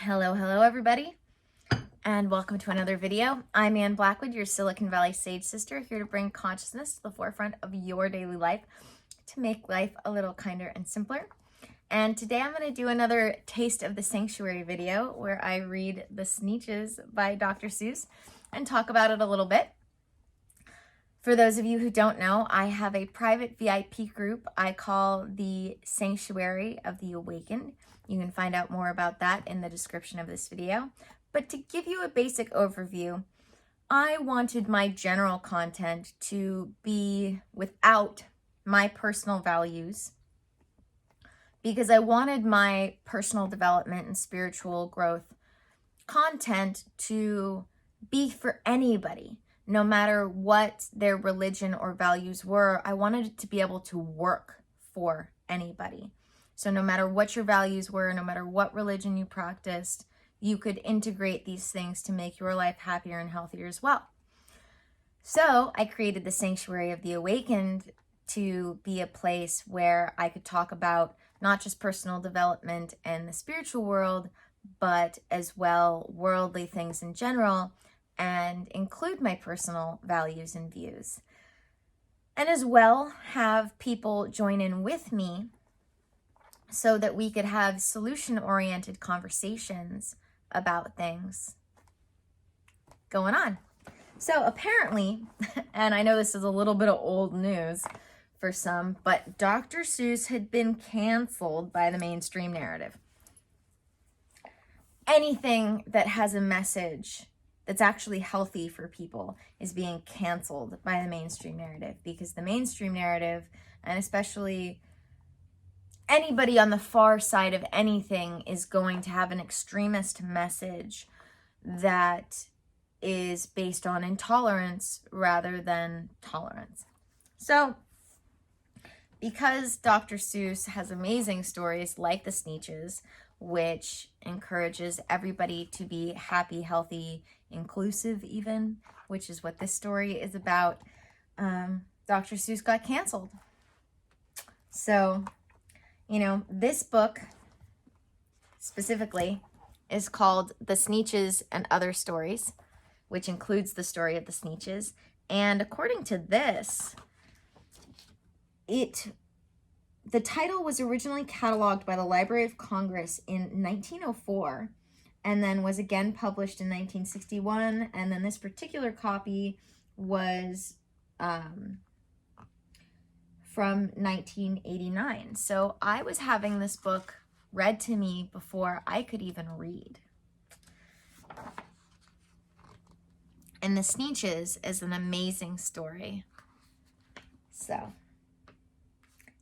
Hello everybody, and welcome to another video. I'm Ann Blackwood, your Silicon Valley Sage Sister, here to bring consciousness to the forefront of your daily life to make life a little kinder and simpler. And today I'm going to do another Taste of the Sanctuary video where I read the Sneetches by Dr. Seuss and talk about it a little bit. For those of you who don't know, I have a private VIP group I call the Sanctuary of the Awakened. You can find out more about that in the description of this video. But to give you a basic overview, I wanted my general content to be without my personal values because I wanted my personal development and spiritual growth content to be for anybody. No matter what their religion or values were, I wanted it to be able to work for anybody. So no matter what your values were, no matter what religion you practiced, you could integrate these things to make your life happier and healthier as well. So I created the Sanctuary of the Awakened to be a place where I could talk about not just personal development and the spiritual world, but as well worldly things in general, and include my personal values and views. And as well have people join in with me so that we could have solution-oriented conversations about things going on. So apparently, and I know this is a little bit of old news for some, but Dr. Seuss had been canceled by the mainstream narrative. Anything that has a message that's actually healthy for people is being canceled by the mainstream narrative, because the mainstream narrative, and especially anybody on the far side of anything, is going to have an extremist message that is based on intolerance rather than tolerance. So because Dr. Seuss has amazing stories like the Sneetches, which encourages everybody to be happy, healthy, inclusive even, which is what this story is about, Dr. Seuss got canceled. So, you know, this book specifically is called The Sneetches and Other Stories, which includes the story of the Sneetches. And according to this, the title was originally cataloged by the Library of Congress in 1904 and then was again published in 1961. And then this particular copy was from 1989. So I was having this book read to me before I could even read. And the Sneetches is an amazing story. So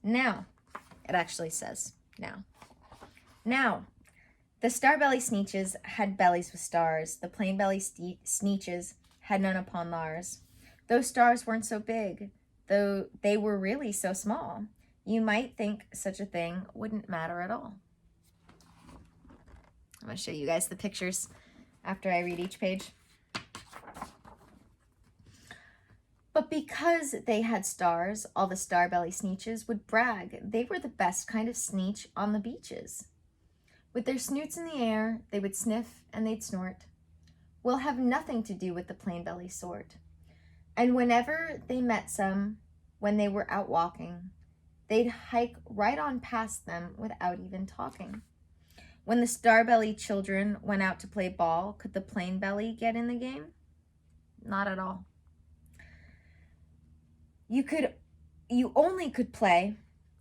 now, it actually says now. Now, the Starbelly Sneetches had bellies with stars. The plain belly Sneetches had none upon theirs. Those stars weren't so big, though they were really so small. You might think such a thing wouldn't matter at all. I'm going to show you guys the pictures after I read each page. But because they had stars, all the Starbelly Sneetches would brag they were the best kind of Sneetch on the beaches. With their snoots in the air, they would sniff and they'd snort. We'll have nothing to do with the plain belly sort. And whenever they met some, when they were out walking, they'd hike right on past them without even talking. When the Starbelly children went out to play ball, could the plain belly get in the game? Not at all. You only could play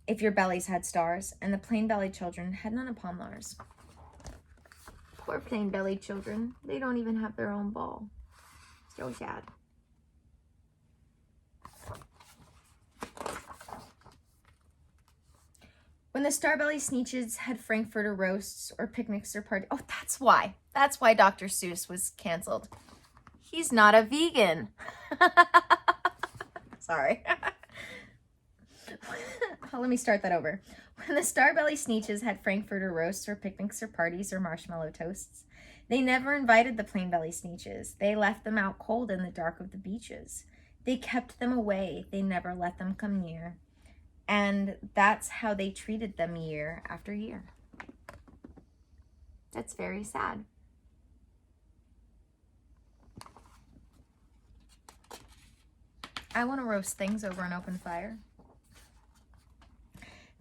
if your bellies had stars, and the plain belly children had none upon theirs. Poor plain belly children, they don't even have their own ball. So sad. When the Starbelly Sneetches had Frankfurter roasts or picnics or parties. Oh, that's why. That's why Dr. Seuss was canceled. He's not a vegan. Sorry. Let me start that over. When the Starbelly Sneetches had Frankfurter roasts or picnics or parties or marshmallow toasts, they never invited the plain belly Sneetches. They left them out cold in the dark of the beaches. They kept them away. They never let them come near. And that's how they treated them year after year. That's very sad. I want to roast things over an open fire.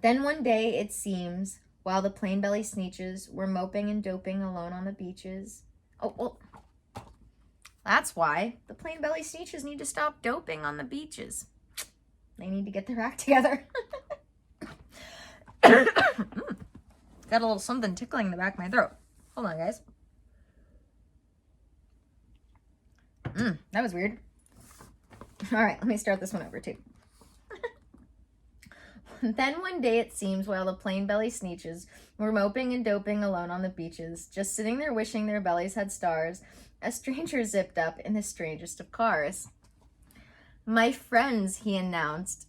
Then one day, it seems, while the plain-belly Sneetches were moping and doping alone on the beaches. Oh, well, that's why. The plain-belly Sneetches need to stop doping on the beaches. They need to get their act together. Got a little something tickling in the back of my throat. Hold on, guys. That was weird. All right, let me start this one over too. Then one day it seems while the plain-belly Sneetches were moping and doping alone on the beaches, just sitting there wishing their bellies had stars, a stranger zipped up in the strangest of cars. "My friends," he announced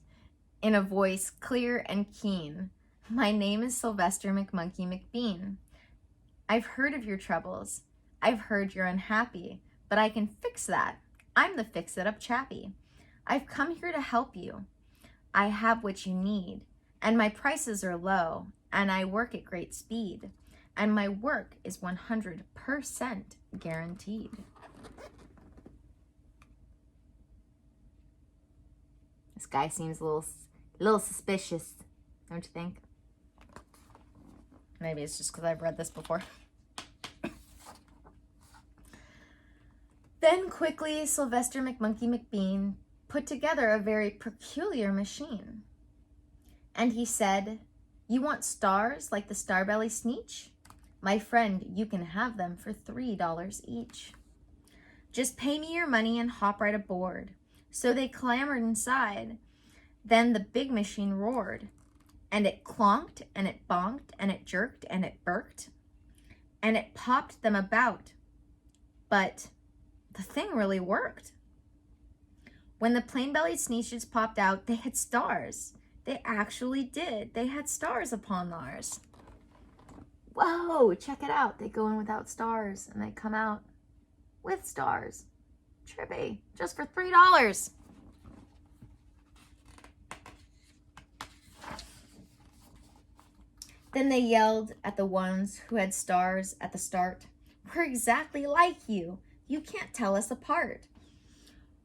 in a voice clear and keen, "my name is Sylvester McMonkey McBean. I've heard of your troubles. I've heard you're unhappy, but I can fix that. I'm the fix-it-up chappie. I've come here to help you. I have what you need, and my prices are low, and I work at great speed, and my work is 100% guaranteed." This guy seems a little suspicious, don't you think? Maybe it's just because I've read this before. Then quickly, Sylvester McMonkey McBean put together a very peculiar machine. And he said, "You want stars like the Starbelly Sneetch? My friend, you can have them for $3 each. Just pay me your money and hop right aboard." So they clambered inside. Then the big machine roared, and it clonked, and it bonked, and it jerked, and it burked, and it popped them about. But the thing really worked. When the plain-bellied Sneetches popped out, they had stars. They actually did. They had stars upon theirs. Whoa, check it out. They go in without stars, and they come out with stars. Trippy, just for $3. Then they yelled at the ones who had stars at the start, "We're exactly like you. You can't tell us apart.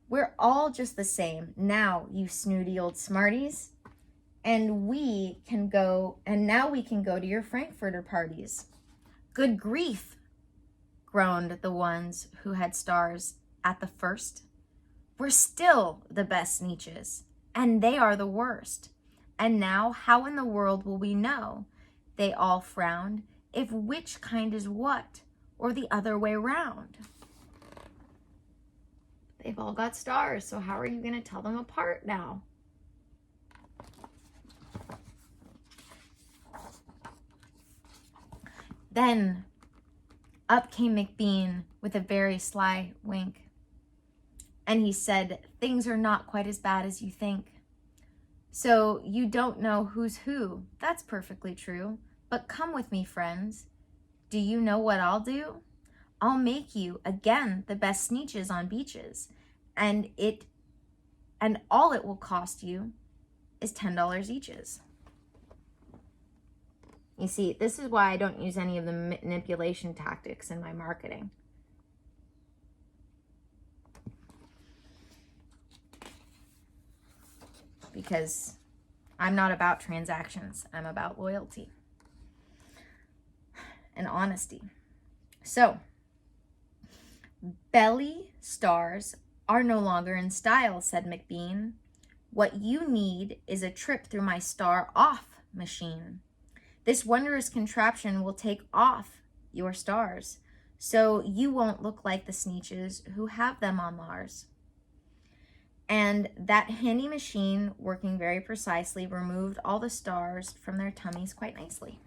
We're all just the same now, you snooty old smarties. And now we can go to your Frankfurter parties." "Good grief," groaned the ones who had stars at the first. "We're still the best Sneetches, and they are the worst. And now how in the world will we know," they all frowned, "if which kind is what, or the other way round?" They've all got stars, so how are you going to tell them apart now? Then up came McBean with a very sly wink, and he said, "Things are not quite as bad as you think. So you don't know who's who. That's perfectly true. But come with me, friends. Do you know what I'll do? I'll make you, again, the best Sneetches on beaches. And all it will cost you is $10 eaches." You see, this is why I don't use any of the manipulation tactics in my marketing. Because I'm not about transactions. I'm about loyalty and honesty. So, belly stars are no longer in style, said McBean. What you need is a trip through my star off machine. This wondrous contraption will take off your stars, so you won't look like the Sneetches who have them on Mars. And that handy machine, working very precisely, removed all the stars from their tummies quite nicely.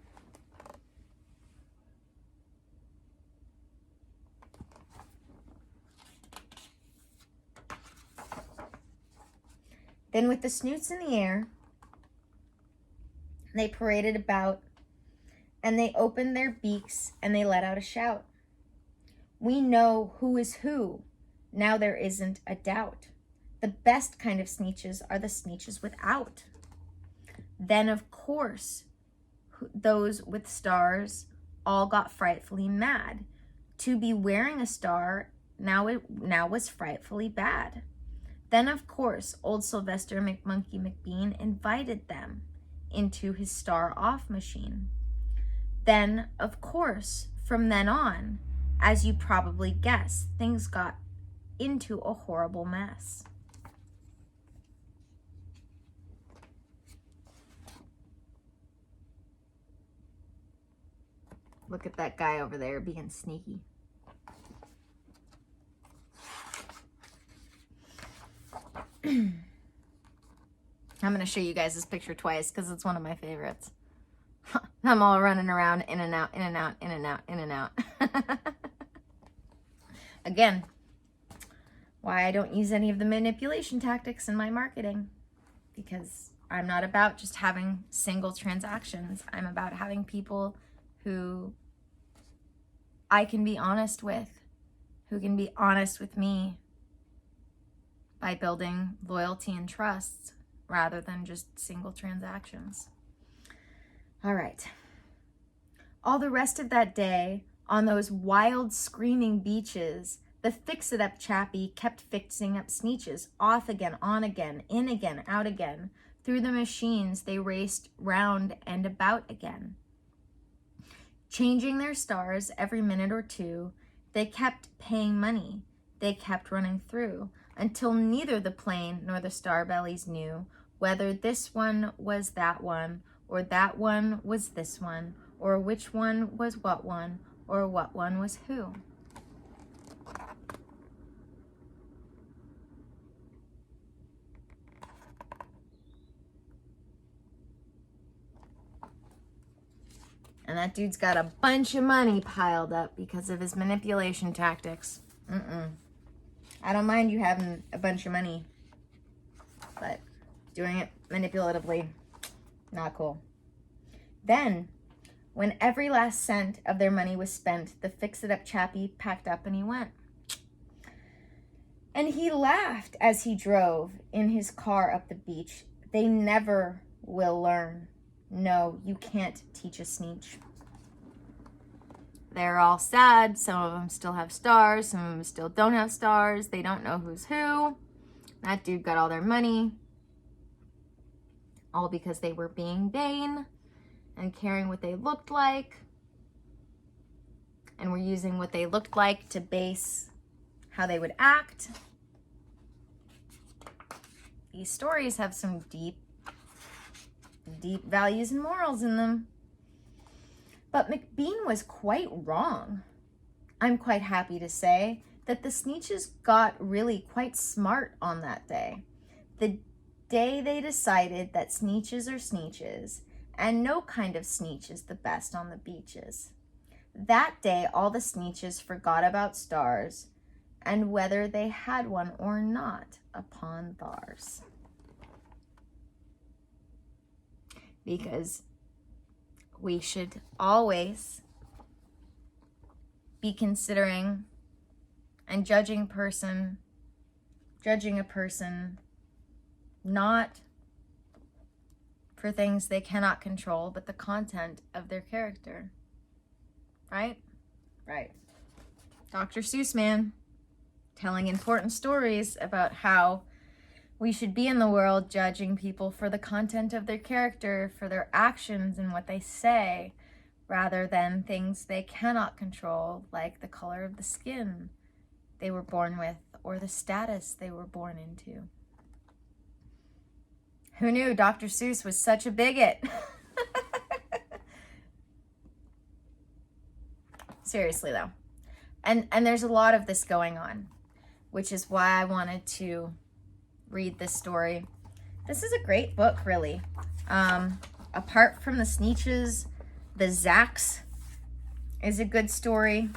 Then with the snoots in the air, they paraded about, and they opened their beaks, and they let out a shout. We know who is who. Now there isn't a doubt. The best kind of Sneetches are the Sneetches without. Then, of course, those with stars all got frightfully mad. To be wearing a star now was frightfully bad. Then, of course, old Sylvester McMonkey McBean invited them into his star off machine. Then, of course, from then on, as you probably guessed, things got into a horrible mess. Look at that guy over there being sneaky. I'm going to show you guys this picture twice because it's one of my favorites. I'm all running around in and out, in and out, in and out, in and out. Again, why I don't use any of the manipulation tactics in my marketing. Because I'm not about just having single transactions. I'm about having people who I can be honest with, who can be honest with me by building loyalty and trust rather than just single transactions. All right. All the rest of that day, on those wild screaming beaches, the fix-it-up chappie kept fixing up Sneetches, off again, on again, in again, out again. Through the machines, they raced round and about again. Changing their stars every minute or two, they kept paying money. They kept running through, until neither the plane nor the star bellies knew whether this one was that one, or that one was this one, or which one was what one, or what one was who. And that dude's got a bunch of money piled up because of his manipulation tactics. I don't mind you having a bunch of money, but doing it manipulatively, not cool. Then, when every last cent of their money was spent, the fix-it-up chappie packed up and he went. And he laughed as he drove in his car up the beach. They never will learn. No, you can't teach a Sneetch. They're all sad. Some of them still have stars. Some of them still don't have stars. They don't know who's who. That dude got all their money. All because they were being vain and caring what they looked like. And were using what they looked like to base how they would act. These stories have some deep values and morals in them. But McBean was quite wrong. I'm quite happy to say that the Sneetches got really quite smart on that day. The day they decided that Sneetches are Sneetches, and no kind of Sneetch is the best on the beaches. That day, all the Sneetches forgot about stars, and whether they had one or not upon thars. Because we should always be considering and judging a person not for things they cannot control, but the content of their character. Right? Right. Dr. Seuss, man, telling important stories about how we should be in the world judging people for the content of their character, for their actions and what they say, rather than things they cannot control, like the color of the skin they were born with or the status they were born into. Who knew Dr. Seuss was such a bigot? Seriously, though. And there's a lot of this going on, which is why I wanted to read this story. This is a great book, really. Apart from the Sneetches, the Zacks is a good story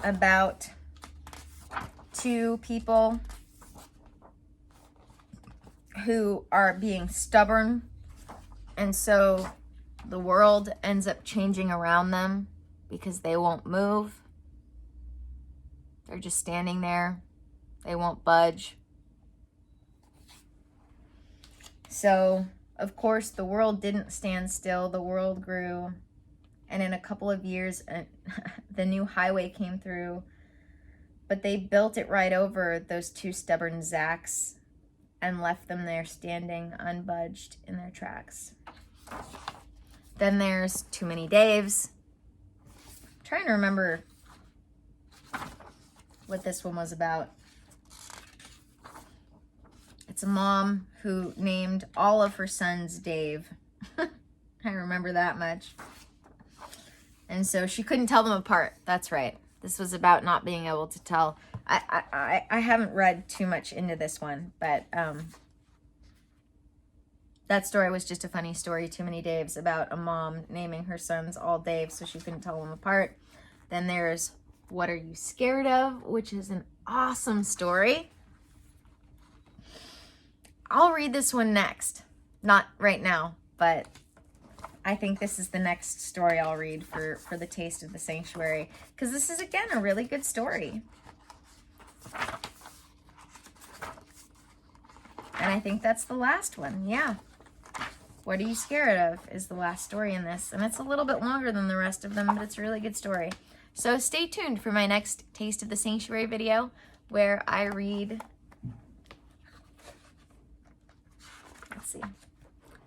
about two people who are being stubborn, and so the world ends up changing around them because they won't move. They're just standing there. They won't budge. So, of course, the world didn't stand still. The world grew and in a couple of years, the new highway came through, but they built it right over those two stubborn Zacks and left them there standing unbudged in their tracks. Then there's Too Many Daves. I'm trying to remember what this one was about. It's a mom who named all of her sons Dave. I remember that much. And so she couldn't tell them apart. That's right. This was about not being able to tell. I haven't read too much into this one, but that story was just a funny story, Too Many Daves, about a mom naming her sons all Dave so she couldn't tell them apart. Then there's What Are You Scared Of?, which is an awesome story. I'll read this one next. Not right now, but I think this is the next story I'll read for the Taste of the Sanctuary, because this is, again, a really good story. And I think that's the last one, yeah. What Are You Scared Of is the last story in this, and it's a little bit longer than the rest of them, but it's a really good story. So stay tuned for my next Taste of the Sanctuary video, where I read, let's see,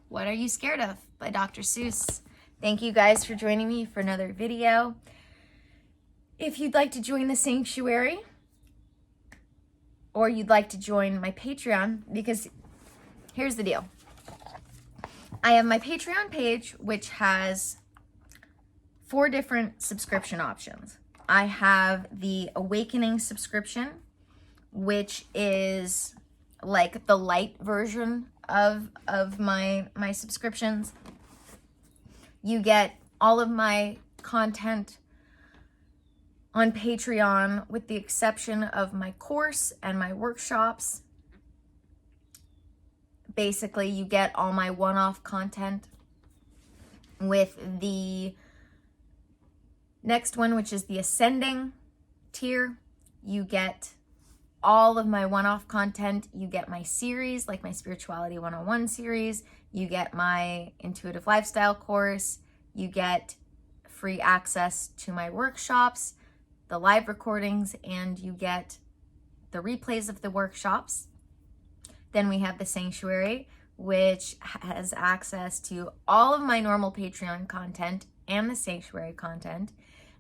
What Are You Scared Of by Dr. Seuss. Thank you guys for joining me for another video. If you'd like to join the Sanctuary, or you'd like to join my Patreon, because here's the deal. I have my Patreon page, which has 4 different subscription options. I have the Awakening subscription, which is like the light version of my subscriptions. You get all of my content on Patreon with the exception of my course and my workshops. Basically, you get all my one-off content. With the next one, which is the Ascending tier, you get all of my one-off content. You get my series, like my Spirituality 101 series. You get my Intuitive Lifestyle course. You get free access to my workshops, the live recordings, and you get the replays of the workshops. Then we have the Sanctuary, which has access to all of my normal Patreon content and the Sanctuary content.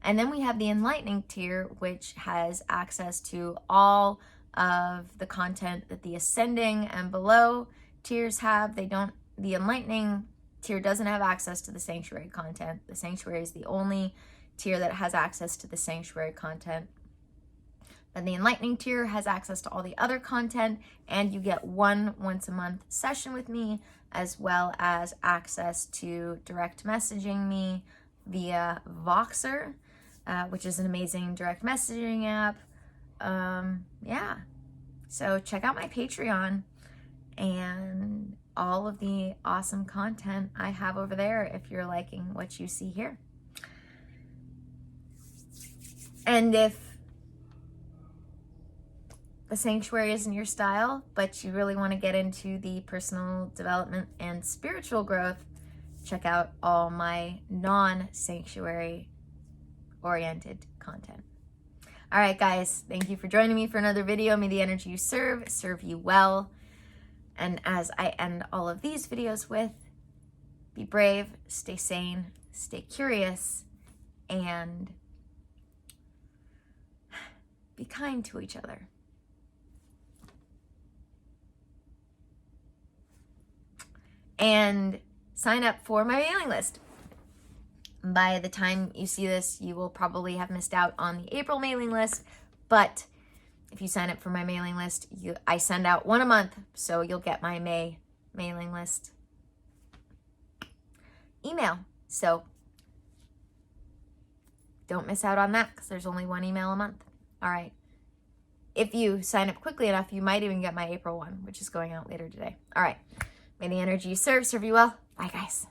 And then we have the Enlightening tier, which has access to all of the content that the Ascending and below tiers have. The Enlightening tier doesn't have access to the Sanctuary content. The Sanctuary is the only tier that has access to the Sanctuary content. But the Enlightening tier has access to all the other content, and you get one once-a-month session with me, as well as access to direct messaging me via Voxer, which is an amazing direct messaging app. Yeah, so check out my Patreon and all of the awesome content I have over there if you're liking what you see here. And if the Sanctuary isn't your style, but you really want to get into the personal development and spiritual growth, check out all my non-Sanctuary oriented content. All right, guys, thank you for joining me for another video. May the energy you serve you well. And as I end all of these videos with, be brave, stay sane, stay curious, and be kind to each other. And sign up for my mailing list. By the time you see this, you will probably have missed out on the April mailing list, but if you sign up for my mailing list, I send out one a month, so you'll get my May mailing list email. So don't miss out on that, because there's only one email a month. All right. If you sign up quickly enough, you might even get my April one, which is going out later today. All right. May the energy you serve you well. Bye, guys.